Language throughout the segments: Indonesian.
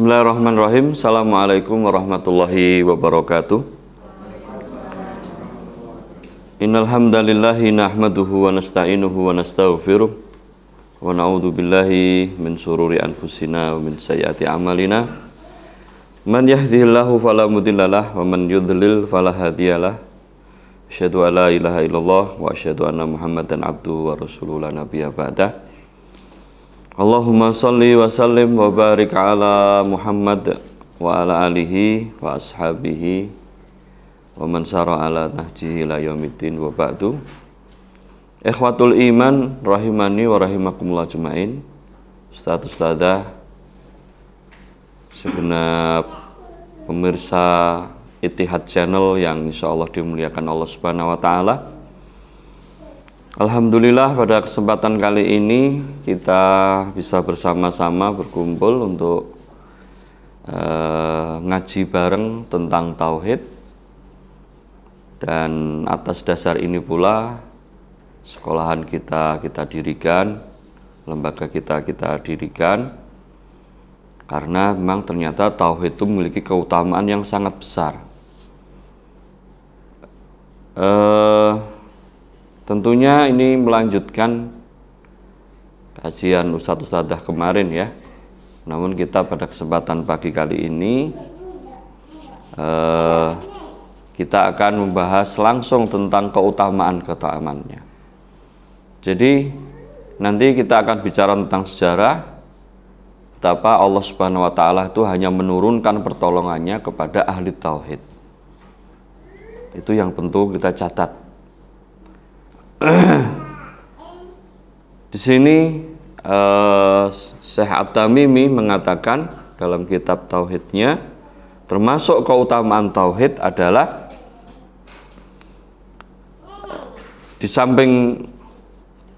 Bismillahirrahmanirrahim. Assalamualaikum warahmatullahi wabarakatuh. Innal hamdalillahi nahmaduhu wa nasta'inuhu wa nastaghfiruh wa na'udzu billahi min shururi anfusina wa min sayyiati a'malina. Man yahdihillahu fala mudhillalah wa man yudhlil fala hadiyalah. Asyhadu an la ilaha illallah wa asyhadu anna Muhammadan abduhu wa rasuluhu la nabiyya ba'dah. Allahumma salli wa sallim wa barik ala Muhammad wa ala alihi wa ashabihi wa man sara ala nahjihi ila yaumiddin wa ba'du. Ikhwatul iman rahimani wa rahimakumullah jemain, ustadz-ustadzah, segenap pemirsa Ittihad Channel yang insyaallah dimuliakan Allah Subhanahu wa taala. Alhamdulillah pada kesempatan kali ini kita bisa bersama-sama berkumpul untuk ngaji bareng tentang tauhid, dan atas dasar ini pula sekolahan kita dirikan, lembaga kita dirikan, karena memang ternyata tauhid itu memiliki keutamaan yang sangat besar. Tentunya ini melanjutkan kajian ustadz-ustadzah kemarin ya. Namun kita pada kesempatan pagi kali ini kita akan membahas langsung tentang keutamaan-keutamaannya. Jadi nanti kita akan bicara tentang sejarah betapa Allah Subhanahu wa taala itu hanya menurunkan pertolongannya kepada ahli tauhid. Itu yang tentu kita catat. Di sini Syekh At-Tamimi mengatakan dalam kitab tauhidnya, termasuk keutamaan tauhid adalah di samping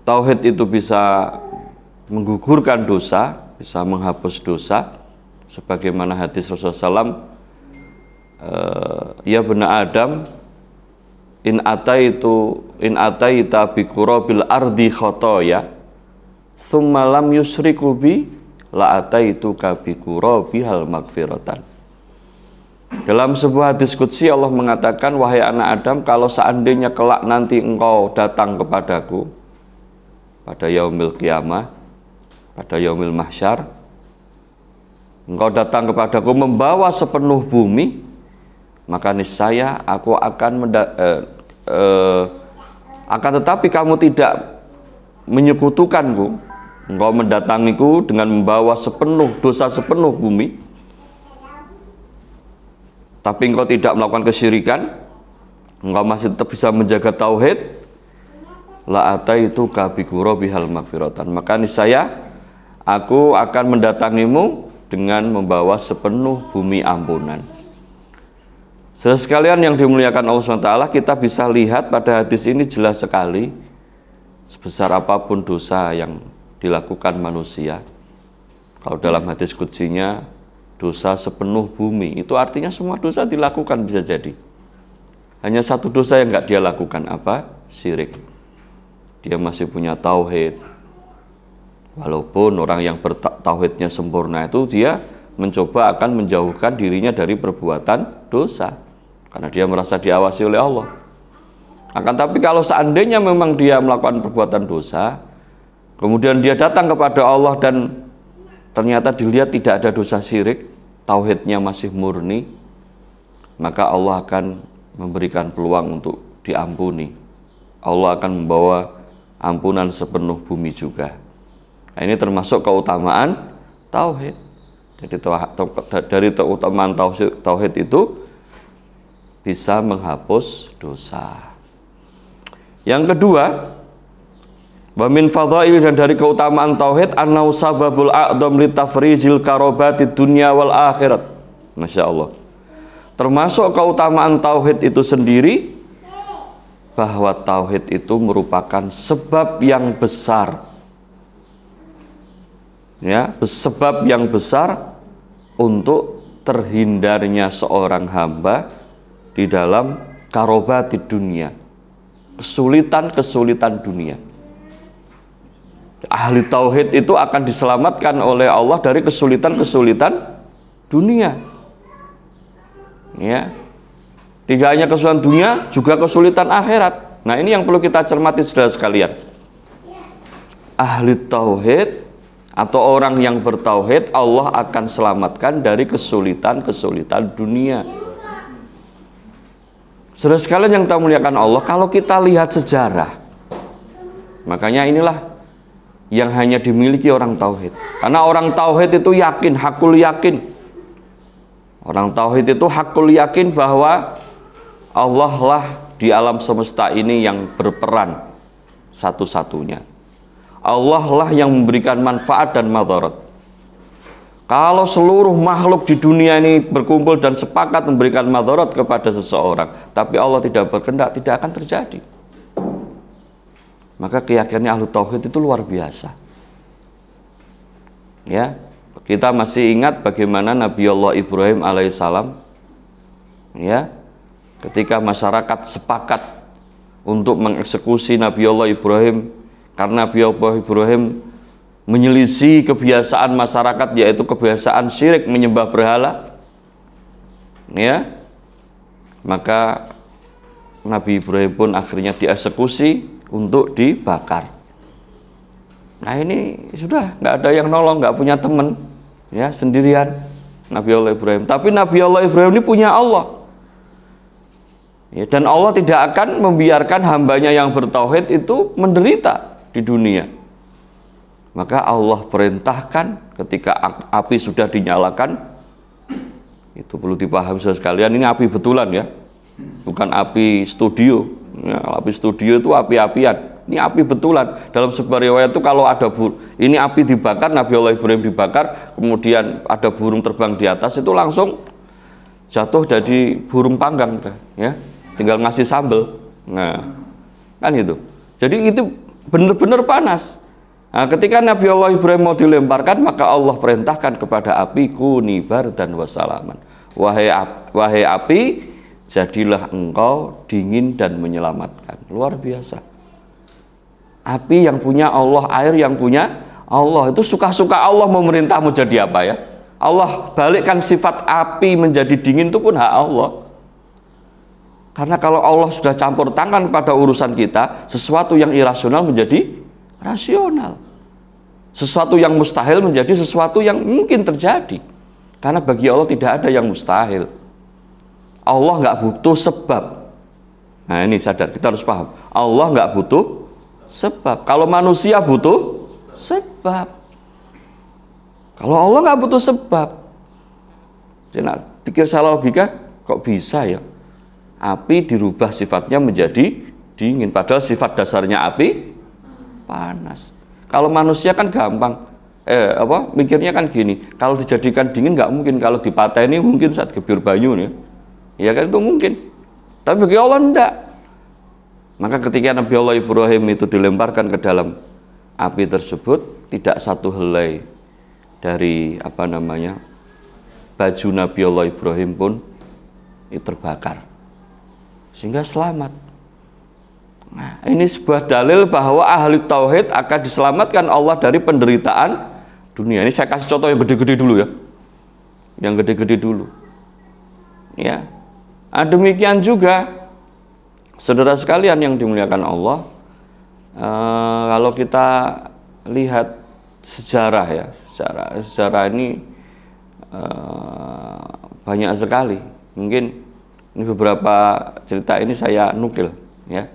tauhid itu bisa menggugurkan dosa, bisa menghapus dosa, sebagaimana hadis Rasulullah SAW, ya bena Adam, in ataita bi qurabil ardi khotoya thumma lam yusriku bi la ataitu ka bi qurabihal magfiratan. Dalam sebuah hadis qudsi Allah mengatakan, wahai anak Adam, kalau seandainya kelak nanti engkau datang kepadaku pada yaumil qiyamah, pada yaumil mahsyar, engkau datang kepadaku membawa sepenuh bumi, maka niscaya aku akan akan tetapi kamu tidak menyekutukanku, engkau mendatangiku dengan membawa sepenuh dosa sepenuh bumi, tapi engkau tidak melakukan kesyirikan, engkau masih tetap bisa menjaga tauhid, la ataitu ka bi qurabihal magfiratan, maka niscaya aku akan mendatangimu dengan membawa sepenuh bumi ampunan. Saudara sekalian yang dimuliakan Allah SWT, kita bisa lihat pada hadis ini jelas sekali, sebesar apapun dosa yang dilakukan manusia, kalau dalam hadis qudsinya dosa sepenuh bumi, itu artinya semua dosa dilakukan bisa jadi. Hanya satu dosa yang nggak dia lakukan, apa? Syirik. Dia masih punya tauhid. Walaupun orang yang bertauhidnya sempurna itu dia mencoba akan menjauhkan dirinya dari perbuatan dosa, karena dia merasa diawasi oleh Allah. Akan tapi kalau seandainya memang dia melakukan perbuatan dosa, kemudian dia datang kepada Allah dan ternyata dilihat tidak ada dosa syirik, tauhidnya masih murni, maka Allah akan memberikan peluang untuk diampuni. Allah akan membawa ampunan sepenuh bumi juga. Nah, ini termasuk keutamaan tauhid. Jadi dari keutamaan tauhid itu bisa menghapus dosa. Yang kedua, wa min fadhail, dan dari keutamaan tauhid, annau sababul a'dham li tafrizil karobatid dunya wal akhirat. Masya Allah. Termasuk keutamaan tauhid itu sendiri, bahwa tauhid itu merupakan sebab yang besar, ya, sebab yang besar untuk terhindarnya seorang hamba di dalam karobat di dunia, kesulitan-kesulitan dunia. Ahli tauhid itu akan diselamatkan oleh Allah dari kesulitan-kesulitan dunia. Ya. Tidak hanya kesulitan dunia, juga kesulitan akhirat. Nah, ini yang perlu kita cermati saudara sekalian. Ahli tauhid atau orang yang bertauhid, Allah akan selamatkan dari kesulitan-kesulitan dunia. Saudara sekalian yang kita muliakan Allah, kalau kita lihat sejarah, makanya inilah yang hanya dimiliki orang tauhid. Karena orang tauhid itu yakin, hakul yakin. Orang tauhid itu hakul yakin bahwa Allah lah di alam semesta ini yang berperan satu-satunya. Allah lah yang memberikan manfaat dan madarat. Kalau seluruh makhluk di dunia ini berkumpul dan sepakat memberikan madarat kepada seseorang, tapi Allah tidak berkehendak, tidak akan terjadi. Maka keyakinan ahlu tauhid itu luar biasa. Ya, kita masih ingat bagaimana Nabi Allah Ibrahim alaihissalam, ya, ketika masyarakat sepakat untuk mengeksekusi Nabi Allah Ibrahim karena Nabi Allah Ibrahim menyelisih kebiasaan masyarakat, yaitu kebiasaan syirik menyembah berhala, ya, maka Nabi Ibrahim pun akhirnya dieksekusi untuk dibakar. Nah, ini sudah nggak ada yang nolong, nggak punya teman, ya, sendirian Nabi Allah Ibrahim. Tapi Nabi Allah Ibrahim ini punya Allah, ya, dan Allah tidak akan membiarkan hambanya yang bertauhid itu menderita di dunia. Maka Allah perintahkan ketika api sudah dinyalakan, itu perlu dipahami sekalian, ini api betulan ya, bukan api studio. Ya, api studio itu api-apian, ini api betulan. Dalam sebuah riwayat itu kalau ada ini api dibakar, Nabi Allah Ibrahim dibakar, kemudian ada burung terbang di atas, itu langsung jatuh jadi burung panggang, ya, tinggal ngasih sambal. Nah, kan itu. Jadi itu benar-benar panas. Nah, ketika Nabi Allah Ibrahim mau dilemparkan, maka Allah perintahkan kepada api, kuni bardan wassalaman. Wahai api, jadilah engkau dingin dan menyelamatkan. Luar biasa. Api yang punya Allah, air yang punya Allah. Itu suka-suka Allah memerintahmu jadi apa ya. Allah balikkan sifat api menjadi dingin itu pun hak Allah. Karena kalau Allah sudah campur tangan pada urusan kita, sesuatu yang irasional menjadi rasional. Sesuatu yang mustahil menjadi sesuatu yang mungkin terjadi. Karena bagi Allah tidak ada yang mustahil. Allah nggak butuh sebab. Nah, ini sadar, kita harus paham. Allah nggak butuh sebab. Kalau manusia butuh sebab. Kalau Allah nggak butuh sebab. Jadi, pikir salah logika, kok bisa ya? Api dirubah sifatnya menjadi dingin, padahal sifat dasarnya api panas. Kalau manusia kan gampang, mikirnya kan gini, kalau dijadikan dingin nggak mungkin, kalau dipateni mungkin saat gebir banyu nih. Ya kan, itu mungkin. Tapi bagi Allah enggak. Maka ketika Nabi Allah Ibrahim itu dilemparkan ke dalam api tersebut, tidak satu helai dari baju Nabi Allah Ibrahim pun itu terbakar, sehingga selamat. Nah, ini sebuah dalil bahwa ahli tauhid akan diselamatkan Allah dari penderitaan dunia. Ini saya kasih contoh yang gede-gede dulu ya. Yang gede-gede dulu. Ya. Nah, demikian juga saudara sekalian yang dimuliakan Allah, kalau kita lihat sejarah ya, sejarah ini banyak sekali. Mungkin ini beberapa cerita ini saya nukil ya.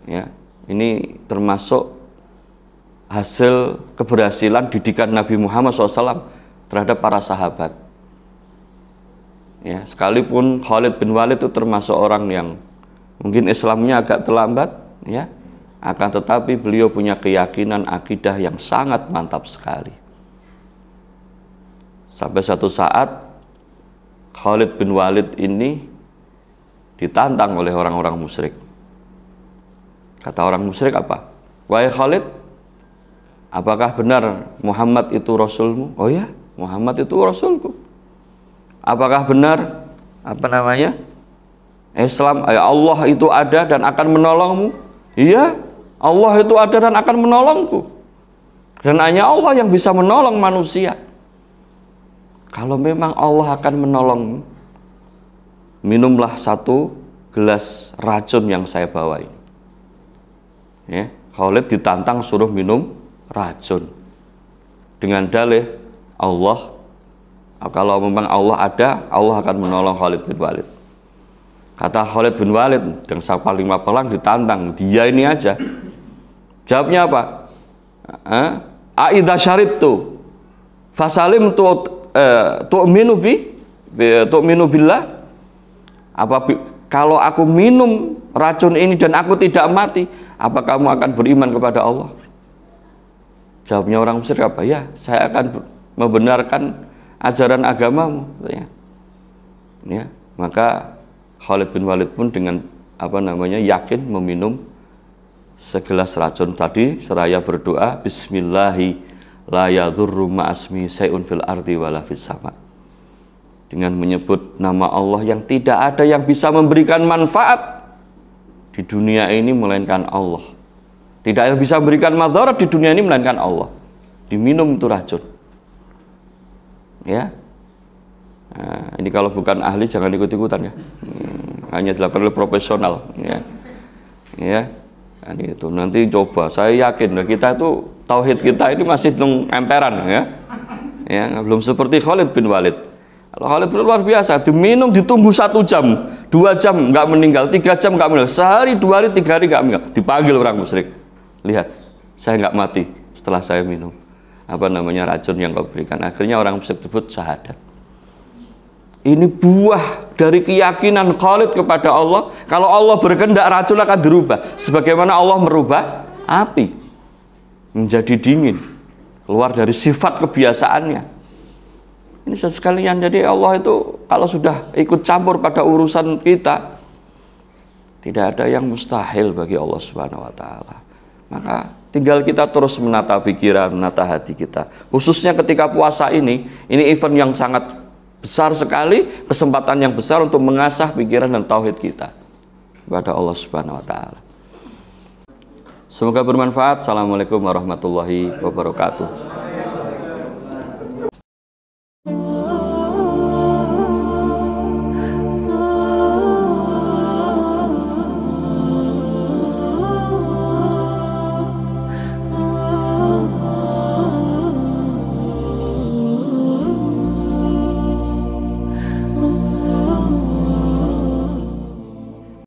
Ya, ini termasuk hasil keberhasilan didikan Nabi Muhammad SAW terhadap para sahabat. Ya, sekalipun Khalid bin Walid itu termasuk orang yang mungkin Islamnya agak terlambat, ya, akan tetapi beliau punya keyakinan akidah yang sangat mantap sekali. Sampai satu saat Khalid bin Walid ini ditantang oleh orang-orang musyrik. Kata orang musyrik apa? Wahai Khalid, apakah benar Muhammad itu rasulmu? Oh ya, Muhammad itu rasulku. Apakah benar Islam, Allah itu ada dan akan menolongmu? Iya, Allah itu ada dan akan menolongku. Dan hanya Allah yang bisa menolong manusia. kalau memang Allah akan menolong, minumlah 1 gelas racun yang saya bawa ini. Ya, Khalid ditantang suruh minum racun dengan dalih Allah, kalau memang Allah ada, Allah akan menolong Khalid bin Walid. Kata Khalid bin Walid, yang paling mapalang ditantang, dia ini aja. Jawabnya apa? Aidza syaribtu fasalim tu'minu billah. Kalau aku minum racun ini dan aku tidak mati, apa kamu akan beriman kepada Allah? Jawabnya orang musyrik apa? Ya, saya akan membenarkan ajaran agamamu. Ya, maka Khalid bin Walid pun dengan yakin meminum segelas racun tadi seraya berdoa, Bismillahi la yadurru ma'asmi say'un fil ardi wala fis sama. Dengan menyebut nama Allah yang tidak ada yang bisa memberikan manfaat di dunia ini melainkan Allah. Tidak ada yang bisa memberikan madarat di dunia ini melainkan Allah. Diminum itu racun. Ya. Nah, ini kalau bukan ahli jangan ikut-ikutan ya. Hanya dilakukan oleh profesional. Ya. Ya. Nah, itu nanti coba. Saya yakin kita itu tauhid kita ini masih emperan ya. Ya, belum seperti Khalid bin Walid. Kalau Khalid bin luar biasa, diminum ditunggu 1 jam, 2 jam nggak meninggal, 3 jam nggak meninggal, sehari, 2 hari, 3 hari nggak meninggal. Dipanggil orang musyrik. Lihat, saya nggak mati setelah saya minum racun yang kau berikan. Akhirnya orang musyrik tersebut syahadat. Ini buah dari keyakinan Khalid kepada Allah. Kalau Allah berkehendak, racun akan dirubah. Sebagaimana Allah merubah api menjadi dingin, keluar dari sifat kebiasaannya. Ini sekalian, jadi Allah itu kalau sudah ikut campur pada urusan kita, tidak ada yang mustahil bagi Allah Subhanahu wa Ta'ala. Maka tinggal kita terus menata pikiran, menata hati kita. Khususnya ketika puasa ini event yang sangat besar sekali, kesempatan yang besar untuk mengasah pikiran dan tauhid kita kepada Allah Subhanahu wa Ta'ala. Semoga bermanfaat. Assalamualaikum warahmatullahi wabarakatuh.